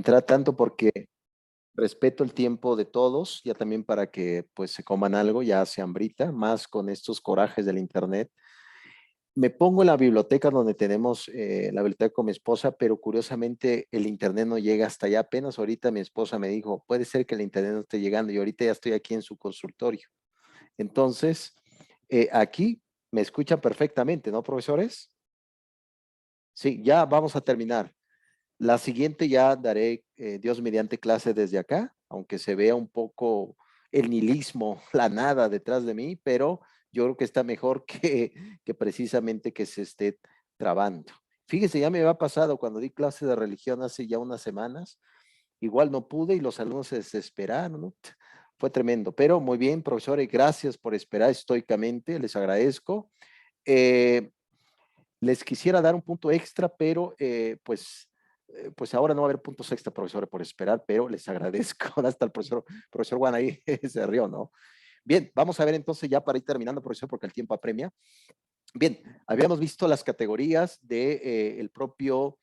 entrar tanto porque respeto el tiempo de todos, ya también para que pues se coman algo, ya hace hambrita, más con estos corajes del internet. Me pongo en la biblioteca donde tenemos la biblioteca con mi esposa, pero curiosamente el internet no llega hasta allá. Apenas ahorita mi esposa me dijo, puede ser que el internet no esté llegando y ahorita ya estoy aquí en su consultorio. Entonces, aquí me escuchan perfectamente, ¿no, profesores? Sí, ya vamos a terminar. La siguiente ya daré, Dios mediante, clase desde acá, aunque se vea un poco el nihilismo, la nada detrás de mí, pero yo creo que está mejor que precisamente que se esté trabando. Fíjese, ya me había pasado cuando di clase de religión hace ya unas semanas, igual no pude y los alumnos se desesperaron, ¿no? Fue tremendo, pero muy bien, profesores, gracias por esperar estoicamente, les agradezco. Eh, Les quisiera dar un punto extra, pero pues ahora no va a haber puntos extra, profesor, por esperar, pero les agradezco. Hasta el profesor Juan ahí se rió, ¿no? Bien, vamos a ver entonces ya para ir terminando, profesor, porque el tiempo apremia. Bien, habíamos visto las categorías de, el propio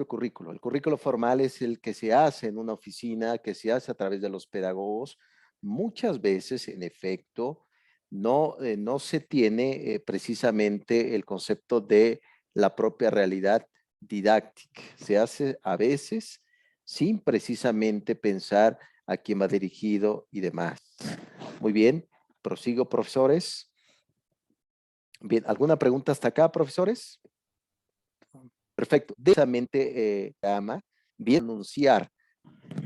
currículo. El currículo formal es el que se hace en una oficina, que se hace a través de los pedagogos. Muchas veces, en efecto, no se tiene precisamente el concepto de la propia realidad didáctica. Se hace a veces sin precisamente pensar a quién va dirigido y demás. Muy bien, prosigo, profesores. Bien, ¿alguna pregunta hasta acá, profesores? Perfecto. Precisamente, llama bien anunciar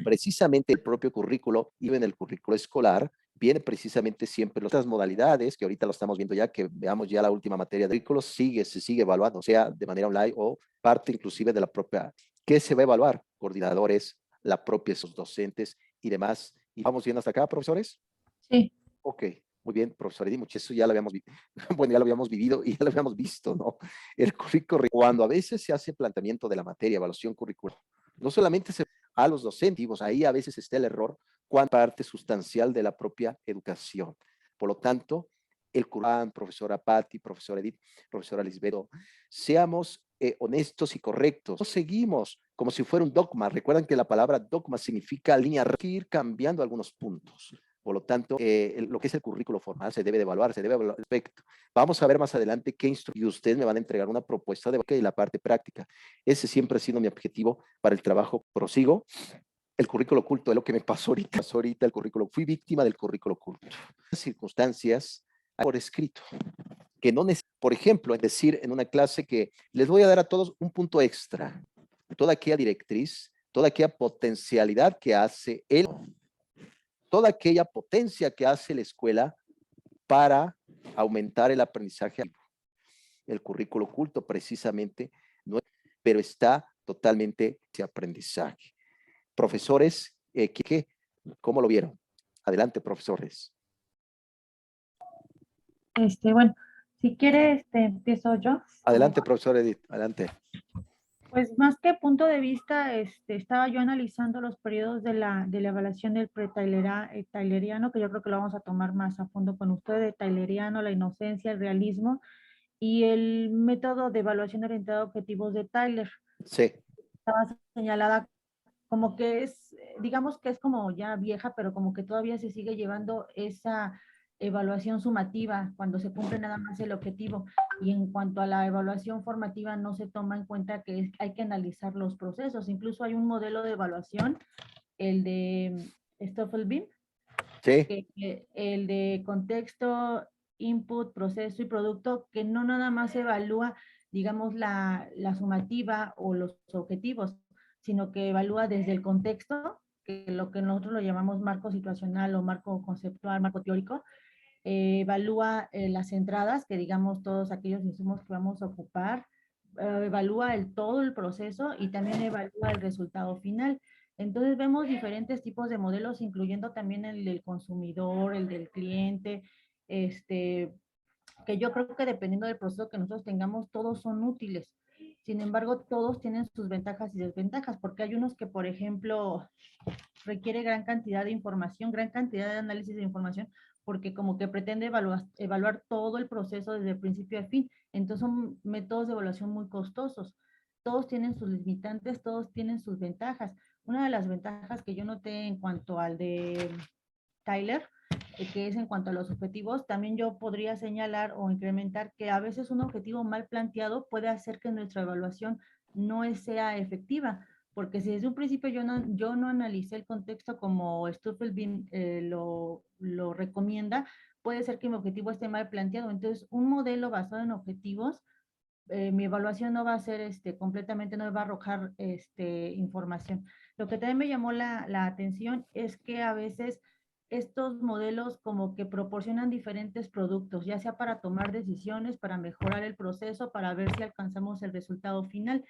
precisamente el propio currículo y en el currículo escolar viene precisamente siempre las otras modalidades que ahorita lo estamos viendo ya, que veamos ya la última materia de currículos, se sigue evaluando, o sea, de manera online o parte inclusive de la propia, ¿qué se va a evaluar? Coordinadores, la propia, esos docentes y demás. ¿Y vamos bien hasta acá, profesores? Sí. Ok, muy bien, profesor Edimuch, eso ya lo habíamos, bueno, ya lo habíamos vivido y ya lo habíamos visto, ¿no? El currículo, cuando a veces se hace planteamiento de la materia, evaluación curricular, no solamente se a los docentes, ahí a veces está el error, cuán parte sustancial de la propia educación. Por lo tanto, el currículum, profesora Patti, profesora Edith, profesora Lisbedo, seamos honestos y correctos. No seguimos como si fuera un dogma. Recuerdan que la palabra dogma significa línea, ir cambiando algunos puntos. Por lo tanto, lo que es el currículo formal se debe de evaluar, se debe evaluar al respecto. Vamos a ver más adelante qué y ustedes me van a entregar una propuesta de la parte práctica. Ese siempre ha sido mi objetivo para el trabajo. Prosigo. El currículo oculto es lo que me pasó ahorita el currículo. Fui víctima del currículo oculto. Circunstancias por escrito, que no necesito, por ejemplo, es decir, en una clase que les voy a dar a todos un punto extra. Toda aquella directriz, toda aquella potencialidad que hace él, toda aquella potencia que hace la escuela para aumentar el aprendizaje. El currículo oculto precisamente, no, pero está totalmente ese aprendizaje. Profesores, ¿cómo lo vieron? Adelante, profesores. Bueno, si quiere, empiezo yo. Adelante, profesor Edith, adelante. Pues más que punto de vista, estaba yo analizando los periodos de la evaluación del tayleriano, que yo creo que lo vamos a tomar más a fondo con usted, de tayleriano, la inocencia, el realismo, y el método de evaluación orientada a objetivos de Tyler. Sí. Estaba señalada como que es, digamos que es como ya vieja, pero como que todavía se sigue llevando esa evaluación sumativa cuando se cumple nada más el objetivo. Y en cuanto a la evaluación formativa, no se toma en cuenta que hay que analizar los procesos. Incluso hay un modelo de evaluación, el de Stoffel-Beam, Sí. el de contexto, input, proceso y producto, que no nada más evalúa, digamos, la sumativa o los objetivos, sino que evalúa desde el contexto, que lo que nosotros lo llamamos marco situacional o marco conceptual, marco teórico, evalúa las entradas, que digamos todos aquellos insumos que vamos a ocupar, evalúa todo el proceso y también evalúa el resultado final. Entonces vemos diferentes tipos de modelos, incluyendo también el del consumidor, el del cliente, que yo creo que dependiendo del proceso que nosotros tengamos, todos son útiles. Sin embargo, todos tienen sus ventajas y desventajas, porque hay unos que, por ejemplo, requiere gran cantidad de información, gran cantidad de análisis de información, porque como que pretende evaluar todo el proceso desde el principio a fin. Entonces son métodos de evaluación muy costosos. todos tienen sus limitantes, todos tienen sus ventajas. Una de las ventajas que yo noté en cuanto al de Tyler, que es en cuanto a los objetivos, también yo podría señalar o incrementar que a veces un objetivo mal planteado puede hacer que nuestra evaluación no sea efectiva, porque si desde un principio yo no analicé el contexto como Stuffelbein lo recomienda, puede ser que mi objetivo esté mal planteado. Entonces, un modelo basado en objetivos, mi evaluación no va a ser completamente, no me va a arrojar información. Lo que también me llamó la atención es que a veces estos modelos como que proporcionan diferentes productos, ya sea para tomar decisiones, para mejorar el proceso, para ver si alcanzamos el resultado final.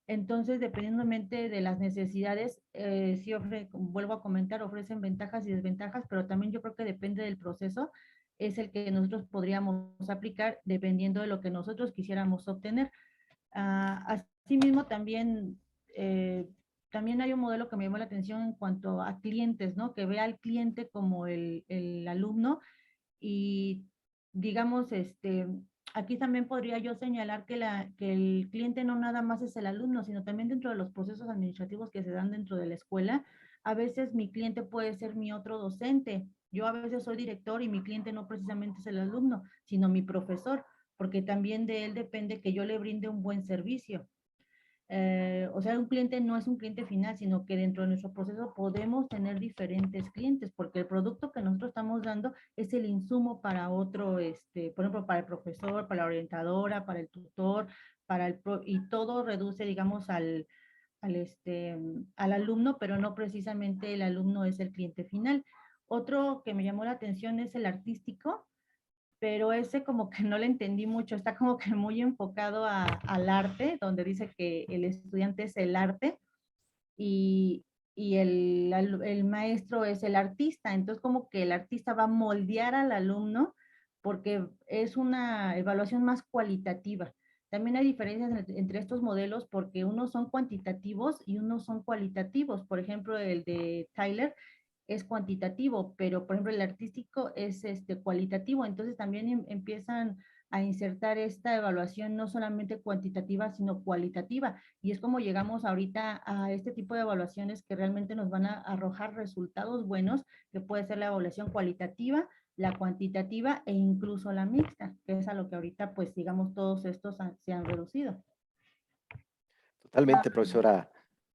Entonces, dependientemente de las necesidades, sí vuelvo a comentar, ofrecen ventajas y desventajas, pero también yo creo que depende del proceso, es el que nosotros podríamos aplicar dependiendo de lo que nosotros quisiéramos obtener. Asimismo, eh, también hay un modelo que me llamó la atención en cuanto a clientes, ¿no? Que vea al cliente como el alumno y digamos, aquí también podría yo señalar que el cliente no nada más es el alumno, sino también dentro de los procesos administrativos que se dan dentro de la escuela, a veces mi cliente puede ser mi otro docente. Yo a veces soy director y mi cliente no precisamente es el alumno, sino mi profesor, porque también de él depende que yo le brinde un buen servicio. O sea, un cliente no es un cliente final, sino que dentro de nuestro proceso podemos tener diferentes clientes, porque el producto que nosotros estamos dando es el insumo para otro, por ejemplo, para el profesor, para la orientadora, para el tutor, y todo reduce, digamos, al alumno, pero no precisamente el alumno es el cliente final. Otro que me llamó la atención es el artístico, pero ese como que no le entendí mucho, está como que muy enfocado al arte, donde dice que el estudiante es el arte y, y el maestro es el artista, entonces como que el artista va a moldear al alumno porque es una evaluación más cualitativa. También hay diferencias entre estos modelos porque unos son cuantitativos y unos son cualitativos. Por ejemplo, el de Tyler es cuantitativo, pero por ejemplo el artístico es cualitativo, entonces también empiezan a insertar esta evaluación no solamente cuantitativa, sino cualitativa, y es como llegamos ahorita a este tipo de evaluaciones que realmente nos van a arrojar resultados buenos, que puede ser la evaluación cualitativa, la cuantitativa e incluso la mixta, que es a lo que ahorita pues digamos todos estos se han reducido. Totalmente, profesora.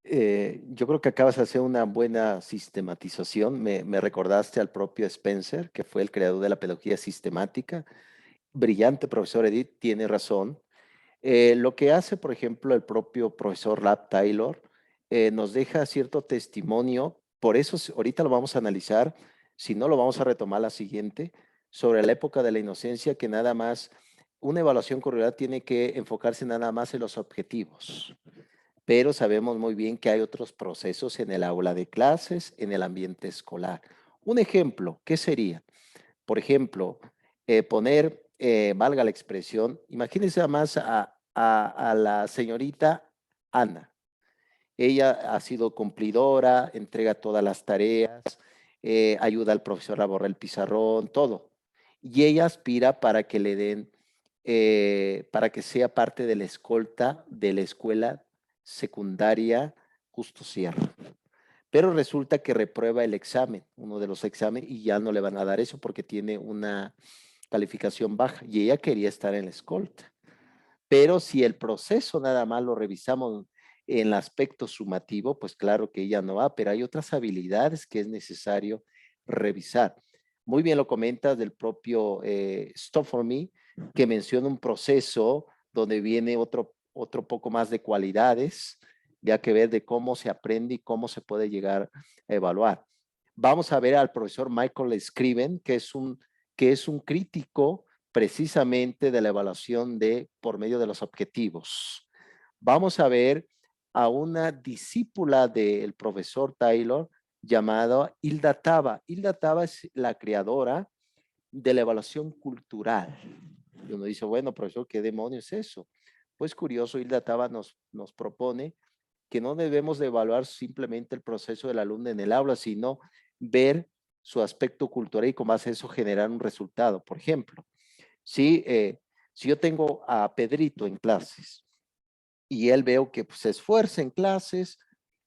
Yo creo que acabas de hacer una buena sistematización. Me recordaste al propio Spencer, que fue el creador de la pedagogía sistemática. Brillante, profesor Edith, tiene razón. Lo que hace, por ejemplo, el propio profesor Lab Taylor, nos deja cierto testimonio. Por eso, ahorita lo vamos a analizar, si no lo vamos a retomar la siguiente, sobre la época de la inocencia, que nada más, una evaluación curricular tiene que enfocarse nada más en los objetivos, pero sabemos muy bien que hay otros procesos en el aula de clases, en el ambiente escolar. Un ejemplo, ¿qué sería? Por ejemplo, poner, valga la expresión, imagínense más a la señorita Ana. Ella ha sido cumplidora, entrega todas las tareas, ayuda al profesor a borrar el pizarrón, todo. Y ella aspira para que le den, para que sea parte de la escolta de la escuela secundaria Justo Sierra. Pero resulta que reprueba el examen, uno de los exámenes, y ya no le van a dar eso porque tiene una calificación baja y ella quería estar en la escolta. Pero si el proceso nada más lo revisamos en el aspecto sumativo, pues claro que ella no va, pero hay otras habilidades que es necesario revisar. Muy bien lo comentas del propio Stop for Me, que menciona un proceso donde viene otro poco más de cualidades, ya que ver de cómo se aprende y cómo se puede llegar a evaluar. Vamos a ver al profesor Michael Scriven, que es un crítico precisamente de la evaluación por medio de los objetivos. Vamos a ver a una discípula del profesor Taylor llamada Hilda Taba. Hilda Taba es la creadora de la evaluación cultural. Y uno dice, bueno, profesor, ¿qué demonios es eso? Pues curioso, Hilda Taba nos propone que no debemos de evaluar simplemente el proceso del alumno en el aula, sino ver su aspecto cultural y con base a eso generar un resultado. Por ejemplo, si yo tengo a Pedrito en clases y él veo que pues, se esfuerza en clases,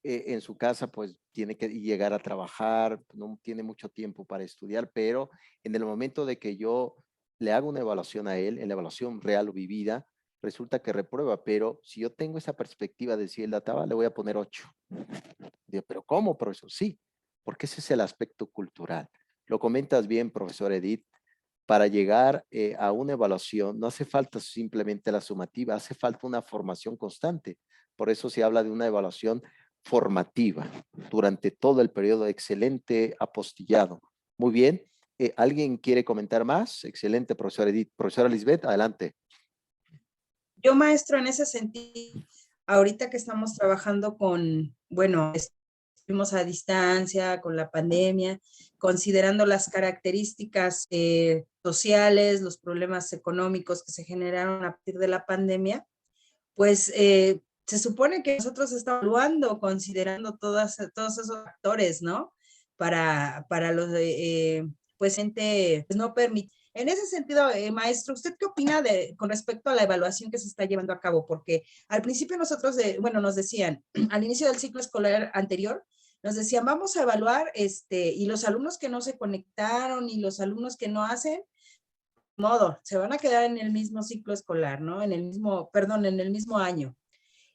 en su casa pues tiene que llegar a trabajar, no tiene mucho tiempo para estudiar, pero en el momento de que yo le hago una evaluación a él, en la evaluación real o vivida, resulta que reprueba, pero si yo tengo esa perspectiva de si él databa, le voy a poner 8. Digo, pero ¿cómo, profesor? Sí, porque ese es el aspecto cultural. Lo comentas bien, profesor Edith. Para llegar a una evaluación no hace falta simplemente la sumativa, hace falta una formación constante. Por eso se habla de una evaluación formativa durante todo el periodo. Excelente apostillado. Muy bien. ¿Alguien quiere comentar más? Excelente, profesor Edith. Profesora Lisbeth, adelante. Yo, maestro, en ese sentido, ahorita que estamos trabajando con, bueno, estuvimos a distancia con la pandemia, considerando las características sociales, los problemas económicos que se generaron a partir de la pandemia, pues se supone que nosotros estamos evaluando, considerando todos esos factores, ¿no? Para los, pues, gente, pues, no permite. En ese sentido, maestro, ¿usted qué opina con respecto a la evaluación que se está llevando a cabo? Porque al principio nosotros, bueno, nos decían, al inicio del ciclo escolar anterior, nos decían, vamos a evaluar, y los alumnos que no se conectaron y los alumnos que no hacen, modo, se van a quedar en el mismo ciclo escolar, ¿no? En el mismo, perdón, en el mismo año.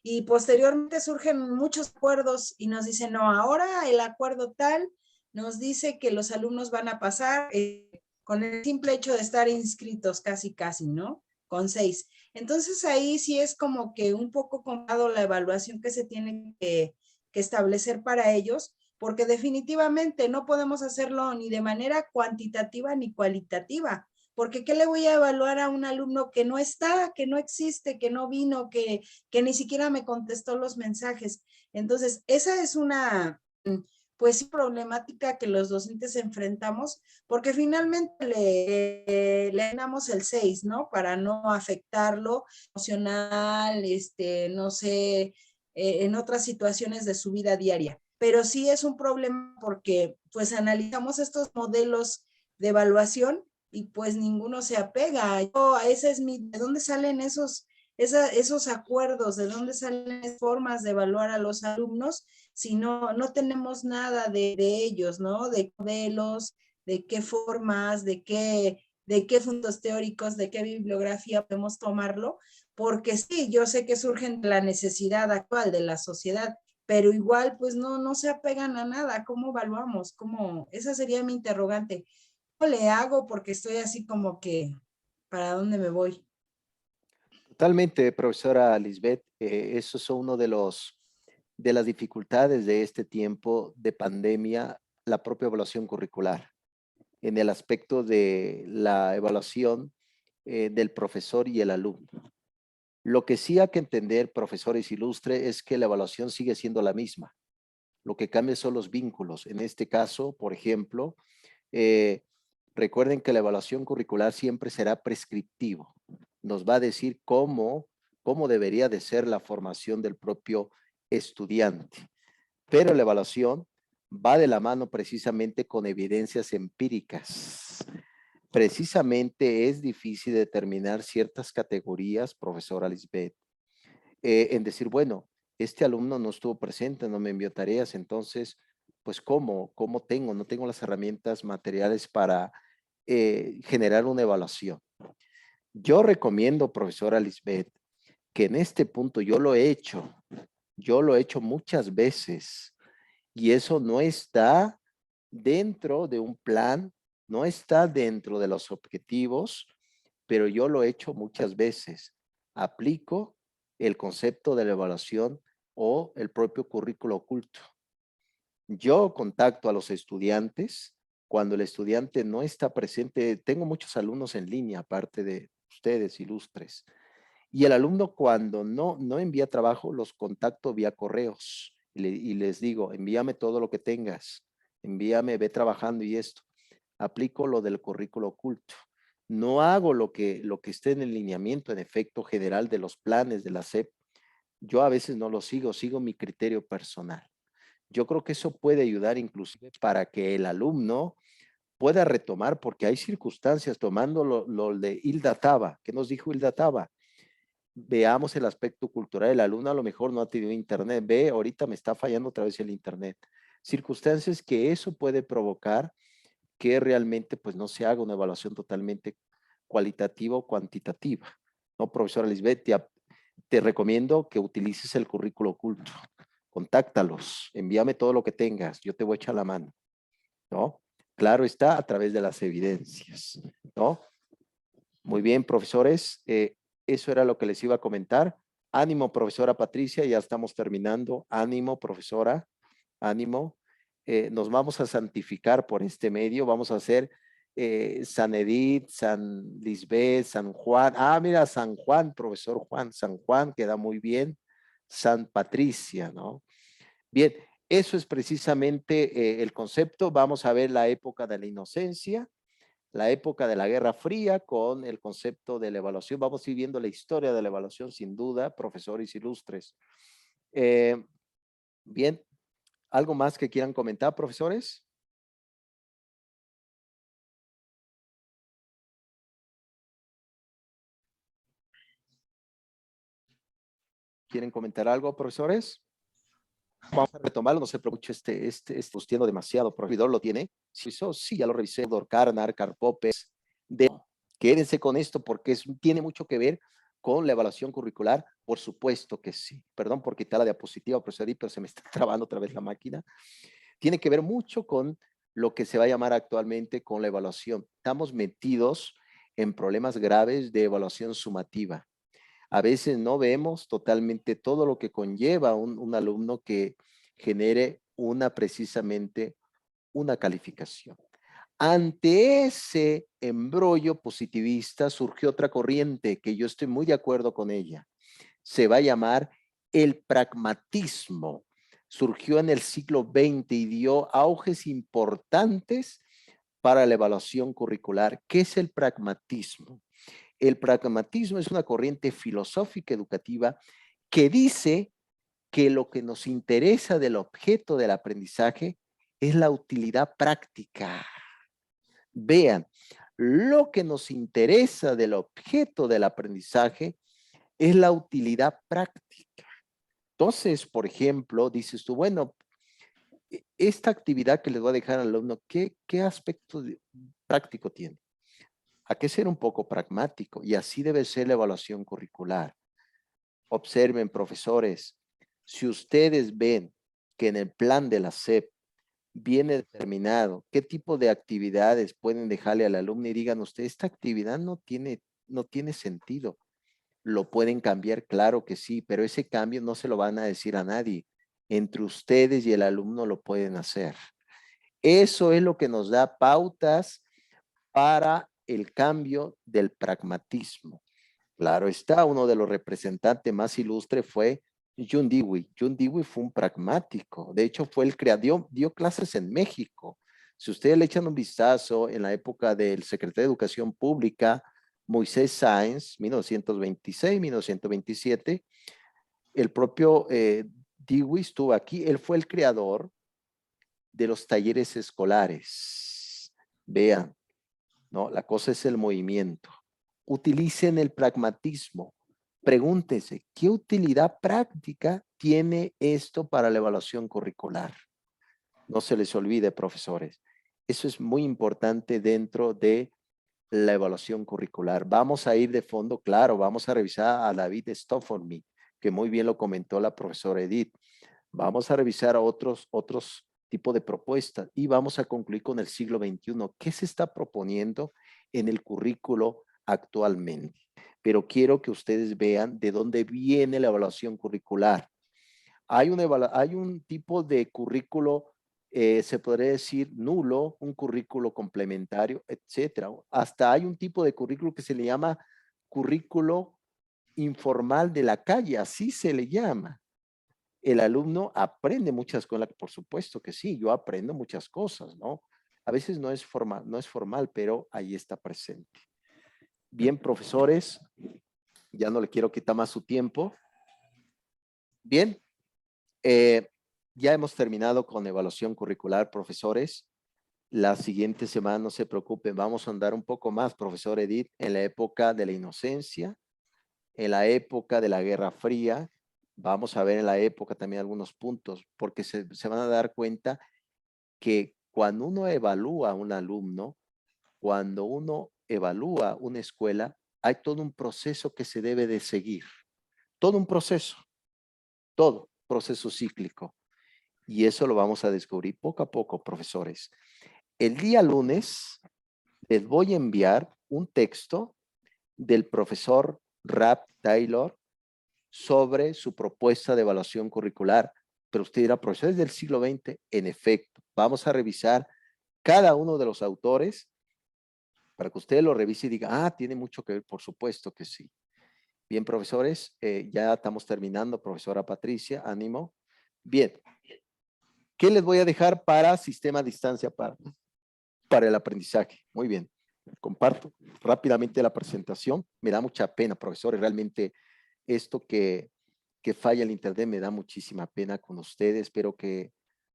Y posteriormente surgen muchos acuerdos y nos dicen, no, ahora el acuerdo tal nos dice que los alumnos van a pasar con el simple hecho de estar inscritos casi, casi, ¿no? Con 6. Entonces ahí sí es como que un poco complicado la evaluación que se tiene que establecer para ellos, porque definitivamente no podemos hacerlo ni de manera cuantitativa ni cualitativa, porque ¿qué le voy a evaluar a un alumno que no está, que no existe, que no vino, que ni siquiera me contestó los mensajes? Entonces, esa es una, pues, problemática que los docentes enfrentamos, porque finalmente le damos el 6, ¿no? Para no afectarlo emocional, no sé, en otras situaciones de su vida diaria. Pero sí es un problema porque, pues, analizamos estos modelos de evaluación y pues ninguno se apega. Esa es ¿de dónde salen esos acuerdos? ¿De dónde salen esas formas de evaluar a los alumnos si no tenemos nada de ellos, ¿no? De modelos, de qué formas, de qué puntos teóricos, de qué bibliografía podemos tomarlo, porque sí, yo sé que surgen de la necesidad actual de la sociedad, pero igual pues no se apegan a nada. ¿Cómo evaluamos? Esa sería mi interrogante. Le hago porque estoy así como que, ¿para dónde me voy? Totalmente, profesora Lisbeth. Eso es uno de las dificultades de este tiempo de pandemia, la propia evaluación curricular, en el aspecto de la evaluación del profesor y el alumno. Lo que sí hay que entender, profesores ilustres, es que la evaluación sigue siendo la misma. Lo que cambia son los vínculos. En este caso, por ejemplo, eh, recuerden que la evaluación curricular siempre será prescriptivo. Nos va a decir cómo debería de ser la formación del propio estudiante. Pero la evaluación va de la mano precisamente con evidencias empíricas. Precisamente es difícil determinar ciertas categorías, profesora Lisbeth, en decir, bueno, este alumno no estuvo presente, no me envió tareas, entonces, pues, ¿cómo tengo? No tengo las herramientas materiales para generar una evaluación. Yo recomiendo, profesora Lisbeth, que en este punto yo lo he hecho muchas veces y eso no está dentro de un plan, no está dentro de los objetivos, pero yo lo he hecho muchas veces. Aplico el concepto de la evaluación o el propio currículo oculto. Yo contacto a los estudiantes cuando el estudiante no está presente. Tengo muchos alumnos en línea, aparte de ustedes, ilustres. Y el alumno cuando no envía trabajo, los contacto vía correos y les digo, envíame todo lo que tengas, envíame, ve trabajando y esto. Aplico lo del currículo oculto. No hago lo que esté en el lineamiento, en efecto general de los planes de la SEP. Yo a veces no lo sigo mi criterio personal. Yo creo que eso puede ayudar inclusive para que el alumno pueda retomar, porque hay circunstancias, tomando lo de Hilda Taba. ¿Qué nos dijo Hilda Taba? veamos el aspecto cultural. El alumno a lo mejor no ha tenido internet. Ve, ahorita me está fallando otra vez el internet. Circunstancias que eso puede provocar que realmente pues no se haga una evaluación totalmente cualitativa o cuantitativa. ¿No, profesora Lisbeth? Te recomiendo que utilices el currículo oculto. Contáctalos, envíame todo lo que tengas, yo te voy a echar la mano, ¿no? Claro está, a través de las evidencias, ¿no? Muy bien, profesores, eso era lo que les iba a comentar. Ánimo, profesora Patricia, ya estamos terminando. Ánimo, profesora, ánimo. Nos vamos a santificar por este medio, vamos a hacer San Edith, San Lisbeth, San Juan. Ah, mira, San Juan, profesor Juan, San Juan queda muy bien. San Patricia, ¿no? Bien, eso es precisamente el concepto. Vamos a ver la época de la inocencia, la época de la Guerra Fría con el concepto de la evaluación. Vamos a ir viendo la historia de la evaluación, sin duda, profesores ilustres. Bien, ¿algo más que quieran comentar, profesores? ¿Quieren comentar algo, profesores? Vamos a retomarlo, no se preocupe, tiene demasiado, prohibidor lo tiene. Sí, ya lo revisé, Dorcarnar, Carpopes, quédense con esto porque tiene mucho que ver con la evaluación curricular, por supuesto que sí. Perdón por quitar la diapositiva, profesor, pero se me está trabando otra vez la máquina. Tiene que ver mucho con lo que se va a llamar actualmente con la evaluación. Estamos metidos en problemas graves de evaluación sumativa. A veces no vemos totalmente todo lo que conlleva un alumno que genere precisamente una calificación. Ante ese embrollo positivista surgió otra corriente que yo estoy muy de acuerdo con ella. Se va a llamar el pragmatismo. Surgió en el siglo XX y dio auges importantes para la evaluación curricular. ¿Qué es el pragmatismo? El pragmatismo es una corriente filosófica educativa que dice que lo que nos interesa del objeto del aprendizaje es la utilidad práctica. Vean, lo que nos interesa del objeto del aprendizaje es la utilidad práctica. Entonces, por ejemplo, dices tú, bueno, esta actividad que les voy a dejar al alumno, ¿qué aspecto práctico tiene? Hay que ser un poco pragmático y así debe ser la evaluación curricular. Observen, profesores, si ustedes ven que en el plan de la SEP viene determinado qué tipo de actividades pueden dejarle al alumno y digan ustedes, esta actividad no tiene sentido. ¿Lo pueden cambiar? Claro que sí, pero ese cambio no se lo van a decir a nadie. Entre ustedes y el alumno lo pueden hacer. Eso es lo que nos da pautas para el cambio del pragmatismo. Claro está, uno de los representantes más ilustres fue John Dewey. John Dewey fue un pragmático. De hecho, fue el creador, dio clases en México. Si ustedes le echan un vistazo en la época del secretario de Educación Pública, Moisés Sáenz, 1926-1927, el propio Dewey estuvo aquí. Él fue el creador de los talleres escolares. Vean, ¿no? La cosa es el movimiento. Utilicen el pragmatismo. Pregúntense, ¿qué utilidad práctica tiene esto para la evaluación curricular? No se les olvide, profesores. Eso es muy importante dentro de la evaluación curricular. Vamos a ir de fondo, claro, vamos a revisar a David Stofford, que muy bien lo comentó la profesora Edith. Vamos a revisar a otros tipos de propuestas y vamos a concluir con el siglo XXI. ¿Qué se está proponiendo en el currículo actualmente? Pero quiero que ustedes vean de dónde viene la evaluación curricular. Hay un tipo de currículo, se podría decir nulo, un currículo complementario, etcétera. Hasta hay un tipo de currículo que se le llama currículo informal de la calle, así se le llama. El alumno aprende muchas cosas, por supuesto que sí, yo aprendo muchas cosas, ¿no? A veces no es formal, pero ahí está presente. Bien, profesores, ya no le quiero quitar más su tiempo. Bien, ya hemos terminado con evaluación curricular, profesores. La siguiente semana, no se preocupen, vamos a andar un poco más, profesor Edith, en la época de la inocencia, en la época de la Guerra Fría, vamos a ver en la época también algunos puntos, porque se van a dar cuenta que cuando uno evalúa a un alumno, cuando uno evalúa una escuela, hay todo un proceso que se debe de seguir, todo un proceso, todo proceso cíclico. Y eso lo vamos a descubrir poco a poco, profesores. El día lunes les voy a enviar un texto del profesor Rap Taylor sobre su propuesta de evaluación curricular. Pero usted dirá, profesor, es del siglo XX. En efecto, vamos a revisar cada uno de los autores para que usted lo revise y diga, ah, tiene mucho que ver, por supuesto que sí. Bien, profesores, ya estamos terminando, profesora Patricia, ánimo. Bien, ¿qué les voy a dejar para sistema a distancia para el aprendizaje? Muy bien, comparto rápidamente la presentación. Me da mucha pena, profesores, realmente esto que falla el internet me da muchísima pena con ustedes. Espero que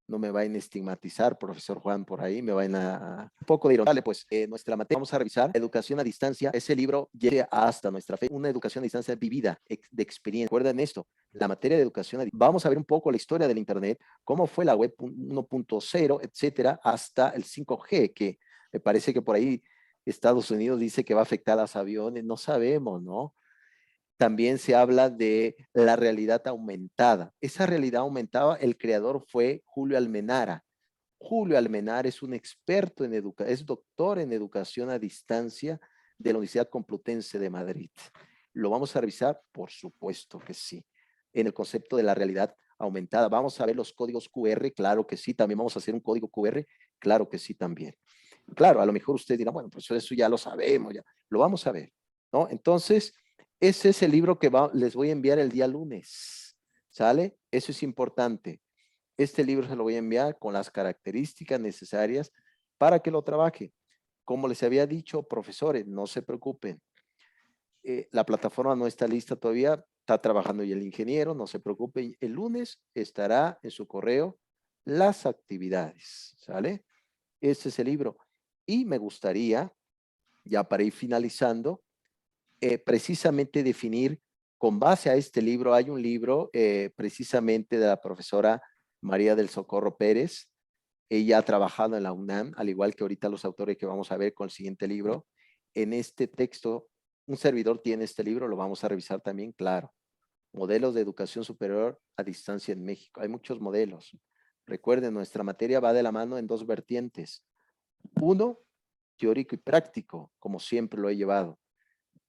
no me vayan a estigmatizar, profesor Juan, por ahí, me vayan a un poco de ironía. Vale, pues nuestra materia, vamos a revisar educación a distancia. Ese libro llega hasta nuestra fe, una educación a distancia vivida, de experiencia. Recuerden esto, la materia de educación a distancia. Vamos a ver un poco la historia del internet, cómo fue la web 1.0, etcétera, hasta el 5G, que me parece que por ahí Estados Unidos dice que va a afectar a los aviones, no sabemos, ¿no? También se habla de la realidad aumentada. Esa realidad aumentada, el creador fue Julio Almenara. Julio Almenara es un experto en educación, es doctor en educación a distancia de la Universidad Complutense de Madrid. ¿Lo vamos a revisar? Por supuesto que sí. En el concepto de la realidad aumentada. ¿Vamos a ver los códigos QR? Claro que sí. ¿También vamos a hacer un código QR? Claro que sí también. Claro, a lo mejor usted dirá, bueno, pues eso ya lo sabemos, ya lo vamos a ver, ¿no? Entonces, ese es el libro que les voy a enviar el día lunes, ¿sale? Eso es importante. Este libro se lo voy a enviar con las características necesarias para que lo trabaje. Como les había dicho, profesores, no se preocupen. La plataforma no está lista todavía, está trabajando ya el ingeniero, no se preocupen. El lunes estará en su correo las actividades, ¿sale? Este es el libro. Y me gustaría, ya para ir finalizando, precisamente definir, con base a este libro, hay un libro precisamente de la profesora María del Socorro Pérez. Ella ha trabajado en la UNAM, al igual que ahorita los autores que vamos a ver con el siguiente libro. En este texto, un servidor tiene este libro, lo vamos a revisar también, claro. Modelos de educación superior a distancia en México. Hay muchos modelos. Recuerden, nuestra materia va de la mano en dos vertientes. Uno, teórico y práctico, como siempre lo he llevado.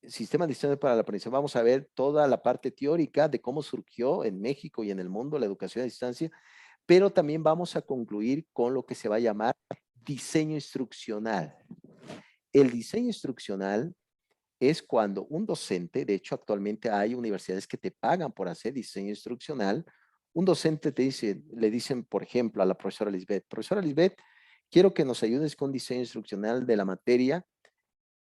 Sistema de distancia para la aprendizaje. Vamos a ver toda la parte teórica de cómo surgió en México y en el mundo la educación a distancia, pero también vamos a concluir con lo que se va a llamar diseño instruccional. El diseño instruccional es cuando un docente, de hecho actualmente hay universidades que te pagan por hacer diseño instruccional, un docente te dice, le dicen, por ejemplo, a la profesora Lisbeth, quiero que nos ayudes con diseño instruccional de la materia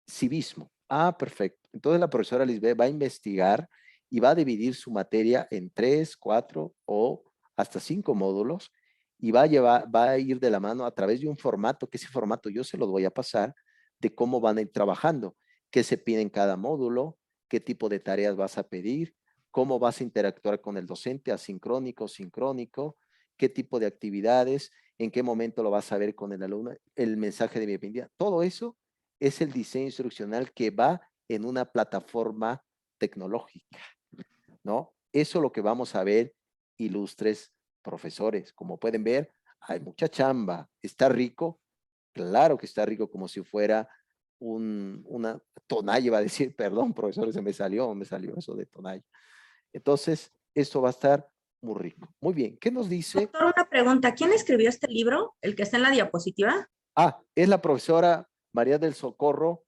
civismo. Ah, perfecto. Entonces la profesora Lisbeth va a investigar y va a dividir su materia en 3, 4 o hasta 5 módulos y va a ir de la mano a través de un formato, que ese formato yo se lo voy a pasar, de cómo van a ir trabajando, qué se pide en cada módulo, qué tipo de tareas vas a pedir, cómo vas a interactuar con el docente, asincrónico, sincrónico, qué tipo de actividades, en qué momento lo vas a ver con el alumno, el mensaje de bienvenida. Todo eso es el diseño instruccional que va en una plataforma tecnológica, ¿no? Eso es lo que vamos a ver, ilustres profesores. Como pueden ver, hay mucha chamba. ¿Está rico? Claro que está rico, como si fuera una tonalla, iba a decir, perdón, profesores, se me salió eso de tonalla. Entonces, esto va a estar muy rico. Muy bien, ¿qué nos dice? Doctor, una pregunta. ¿Quién escribió este libro, el que está en la diapositiva? Ah, es la profesora María del Socorro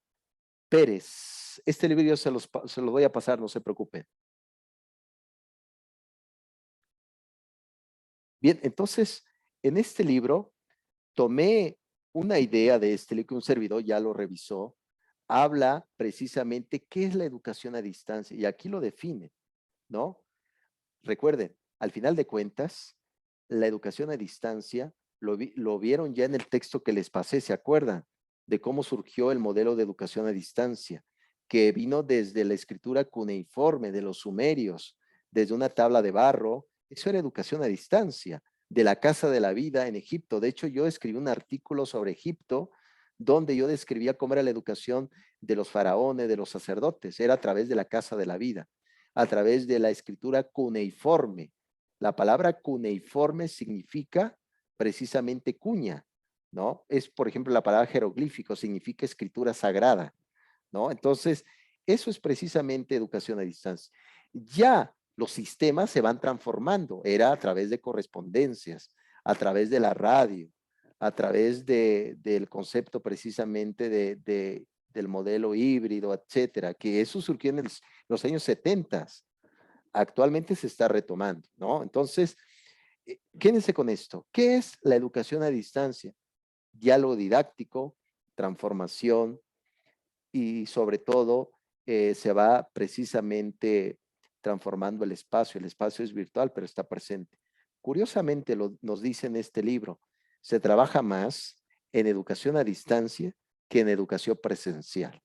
Pérez. Este libro yo se los voy a pasar, no se preocupen. Bien, entonces, en este libro tomé una idea de este libro que un servidor ya lo revisó. Habla precisamente qué es la educación a distancia y aquí lo define, ¿no? Recuerden, al final de cuentas, la educación a distancia lo vieron ya en el texto que les pasé, ¿se acuerdan? De cómo surgió el modelo de educación a distancia. que vino desde la escritura cuneiforme de los sumerios, desde una tabla de barro. Eso era educación a distancia, de la casa de la vida en Egipto. De hecho, yo escribí un artículo sobre Egipto donde yo describía cómo era la educación de los faraones, de los sacerdotes. Era a través de la casa de la vida, a través de la escritura cuneiforme. La palabra cuneiforme significa precisamente cuña, ¿no? Es, por ejemplo, la palabra jeroglífico, significa escritura sagrada, ¿no? Entonces, eso es precisamente educación a distancia. Ya los sistemas se van transformando, era a través de correspondencias, a través de la radio, a través del concepto precisamente del modelo híbrido, etcétera, que eso surgió en los años 70. Actualmente se está retomando, ¿no? Entonces, quédense con esto. ¿Qué es la educación a distancia? Diálogo didáctico, transformación y sobre todo se va precisamente transformando el espacio. El espacio es virtual, pero está presente. Curiosamente, nos dice en este libro, se trabaja más en educación a distancia que en educación presencial.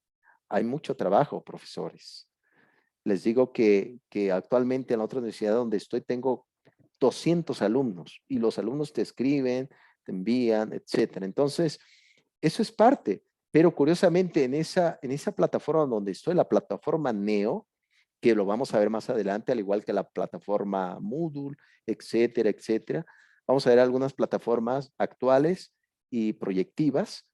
Hay mucho trabajo, profesores. Les digo que actualmente en la otra universidad donde estoy tengo 200 alumnos y los alumnos te escriben, te envían, etcétera. Entonces, eso es parte. Pero curiosamente en esa plataforma donde estoy, la plataforma Neo, que lo vamos a ver más adelante, al igual que la plataforma Moodle, etcétera, etcétera. Vamos a ver algunas plataformas actuales y proyectivas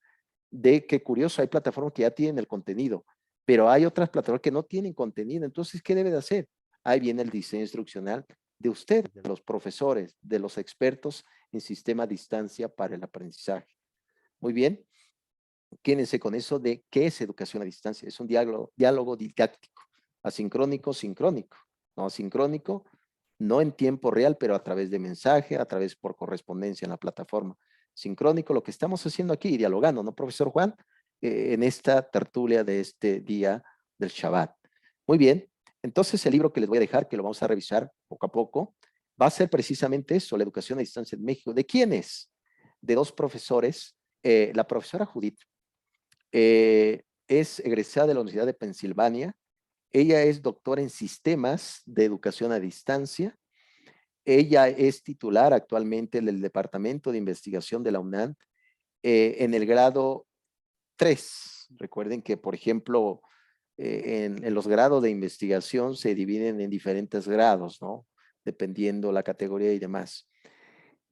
de que curioso, hay plataformas que ya tienen el contenido, pero hay otras plataformas que no tienen contenido. Entonces, ¿qué debe de hacer? Ahí viene el diseño instruccional de ustedes, de los profesores, de los expertos en sistema a distancia para el aprendizaje. Muy bien. Quédense con eso de qué es educación a distancia. Es un diálogo didáctico, asincrónico, sincrónico. No asincrónico, no en tiempo real, pero a través de mensaje, a través por correspondencia en la plataforma. Sincrónico, lo que estamos haciendo aquí, dialogando, ¿no, profesor Juan? En esta tertulia de este día del Shabbat. Muy bien, entonces el libro que les voy a dejar, que lo vamos a revisar poco a poco, va a ser precisamente eso, la educación a distancia en México. ¿De quién es? De dos profesores, la profesora Judith es egresada de la Universidad de Pensilvania. Ella es doctora en sistemas de educación a distancia. Ella es titular actualmente del Departamento de Investigación de la UNAM en el grado 3. Recuerden que, por ejemplo, en los grados de investigación se dividen en diferentes grados, ¿no? Dependiendo la categoría y demás.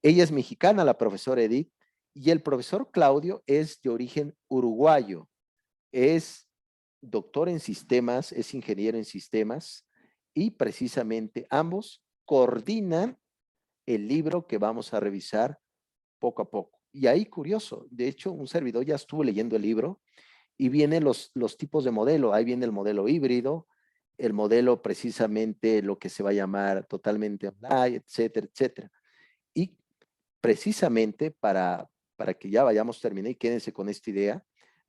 Ella es mexicana, la profesora Edith, y el profesor Claudio es de origen uruguayo. Es doctor en sistemas, es ingeniero en sistemas y precisamente ambos coordinan el libro que vamos a revisar poco a poco. Y ahí curioso, de hecho un servidor ya estuvo leyendo el libro y vienen los tipos de modelo. Ahí viene el modelo híbrido, el modelo precisamente lo que se va a llamar totalmente online, etcétera, etcétera. Y precisamente para que ya vayamos terminando y quédense con esta idea,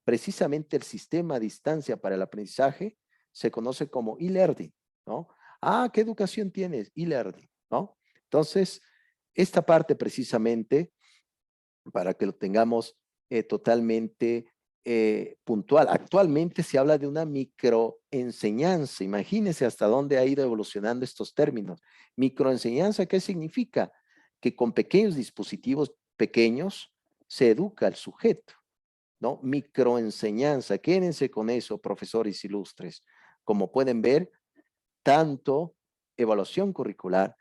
precisamente el sistema a distancia para el aprendizaje se conoce como e-learning, ¿no? Ah, ¿qué educación tienes? E-learning, ¿no? Entonces, esta parte precisamente, para que lo tengamos totalmente puntual. Actualmente se habla de una microenseñanza. Imagínense hasta dónde ha ido evolucionando estos términos. Microenseñanza, ¿qué significa? Que con pequeños dispositivos pequeños se educa al sujeto, ¿no? Microenseñanza, quédense con eso, profesores ilustres. Como pueden ver, tanto evaluación curricular,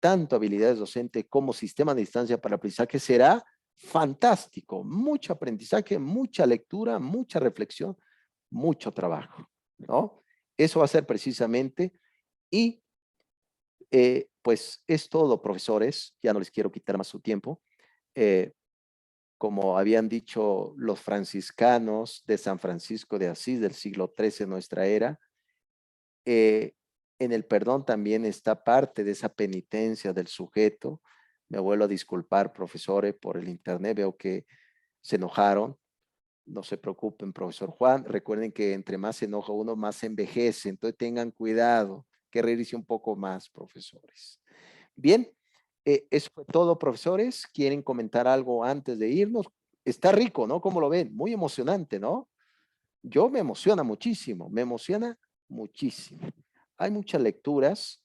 tanto habilidades docentes como sistema de distancia para aprendizaje será fantástico. Mucho aprendizaje, mucha lectura, mucha reflexión, mucho trabajo, ¿no? Eso va a ser precisamente y pues es todo, profesores. Ya no les quiero quitar más su tiempo. Como habían dicho los franciscanos de San Francisco de Asís del siglo XIII en nuestra era, en el perdón también está parte de esa penitencia del sujeto. Me vuelvo a disculpar, profesores, por el internet. Veo que se enojaron. No se preocupen, profesor Juan. Recuerden que entre más se enoja uno, más se envejece. Entonces tengan cuidado. Que reírse un poco más, profesores. Bien, eso fue todo, profesores. ¿Quieren comentar algo antes de irnos? Está rico, ¿no? ¿Cómo lo ven? Muy emocionante, ¿no? Yo me emociona muchísimo. Hay muchas lecturas,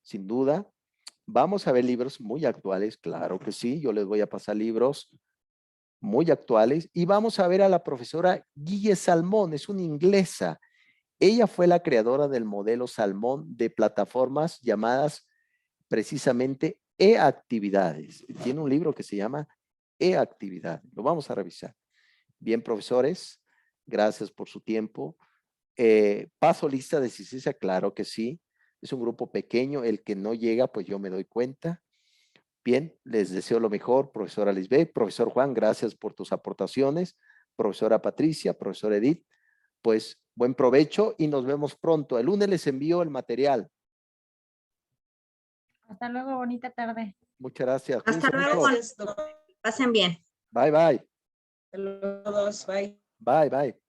sin duda. Vamos a ver libros muy actuales, claro que sí. Yo les voy a pasar libros muy actuales. Y vamos a ver a la profesora Guille Salmón, es una inglesa. Ella fue la creadora del modelo Salmón de plataformas llamadas precisamente e-actividades. Tiene un libro que se llama e-actividad. Lo vamos a revisar. Bien, profesores, gracias por su tiempo. Paso lista de asistencia, claro que sí. Es un grupo pequeño, el que no llega, pues yo me doy cuenta. Bien, les deseo lo mejor, profesora Lisbeth, profesor Juan, gracias por tus aportaciones, profesora Patricia, profesora Edith, pues buen provecho y nos vemos pronto. El lunes les envío el material. Hasta luego, bonita tarde. Muchas gracias. Hasta Cuídense luego. mucho. Gracias, doctor. Pasen bien. Bye, bye. Saludos, bye. Bye, bye.